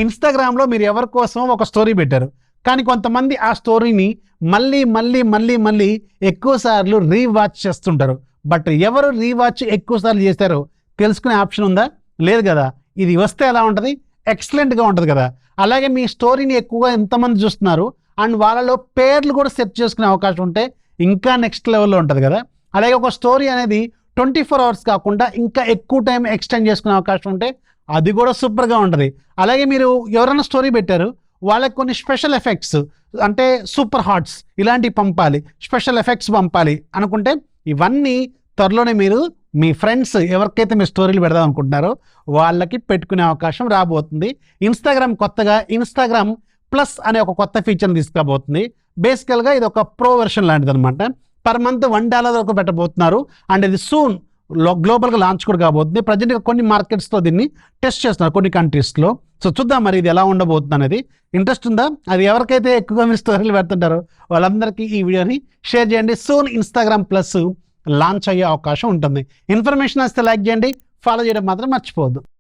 ఇన్స్టాగ్రామ్లో మీరు ఎవరి కోసం ఒక స్టోరీ పెట్టారు, కానీ కొంతమంది ఆ స్టోరీని మళ్ళీ మళ్ళీ మళ్ళీ మళ్ళీ ఎక్కువ సార్లు రీవాచ్ చేస్తుంటారు. బట్ ఎవరు రీవాచ్ ఎక్కువ సార్లు చేస్తారో తెలుసుకునే ఆప్షన్ ఉందా? లేదు కదా. ఇది వస్తే ఎలా ఉంటుంది? ఎక్సలెంట్గా ఉంటుంది కదా. అలాగే మీ స్టోరీని ఎక్కువగా ఎంతమంది చూస్తున్నారు అండ్ వాళ్ళలో పేర్లు కూడా సెట్ చేసుకునే అవకాశం ఉంటే ఇంకా నెక్స్ట్ లెవెల్లో ఉంటుంది కదా. అలాగే ఒక స్టోరీ అనేది 24 hours కాకుండా ఇంకా ఎక్కువ టైం ఎక్స్టెండ్ చేసుకునే అవకాశం ఉంటే అది కూడా సూపర్గా ఉంటుంది. అలాగే మీరు ఎవరైనా స్టోరీ పెట్టారు, వాళ్ళకి కొన్ని స్పెషల్ ఎఫెక్ట్స్ అంటే సూపర్ హాట్స్ ఇలాంటివి పంపాలి, స్పెషల్ ఎఫెక్ట్స్ పంపాలి అనుకుంటే ఇవన్నీ త్వరలోనే మీరు మీ ఫ్రెండ్స్ ఎవరికైతే మీరు స్టోరీలు పెడదాం అనుకుంటున్నారో వాళ్ళకి పెట్టుకునే అవకాశం రాబోతుంది. ఇన్స్టాగ్రామ్ కొత్తగా ఇన్స్టాగ్రామ్ ప్లస్ అనే ఒక కొత్త ఫీచర్ని తీసుకురాబోతుంది. బేసికల్గా ఇది ఒక ప్రో వెర్షన్ లాంటిది అనమాట. పర్ మంత్ $1 వరకు పెట్టబోతున్నారు అండ్ ఇది సూన్ గ్లోబల్గా లాంచ్ కూడా కాబోతుంది. ప్రజెంట్గా కొన్ని మార్కెట్స్లో దీన్ని టెస్ట్ చేస్తున్నారు, కొన్ని కంట్రీస్లో. సో చూద్దాం మరి ఇది ఎలా ఉండబోతుంది అనేది. ఇంట్రెస్ట్ ఉందా? అది ఎవరికైతే ఎక్కువగా మీరు స్టోరీలు పెడుతుంటారో వాళ్ళందరికీ ఈ వీడియోని షేర్ చేయండి. సూన్ ఇన్స్టాగ్రామ్ ప్లస్ లాంచ్ అయ్యే అవకాశం ఉంటుంది. ఇన్ఫర్మేషన్ వస్తే లైక్ చేయండి, ఫాలో చేయడం మాత్రం మర్చిపోవద్దు.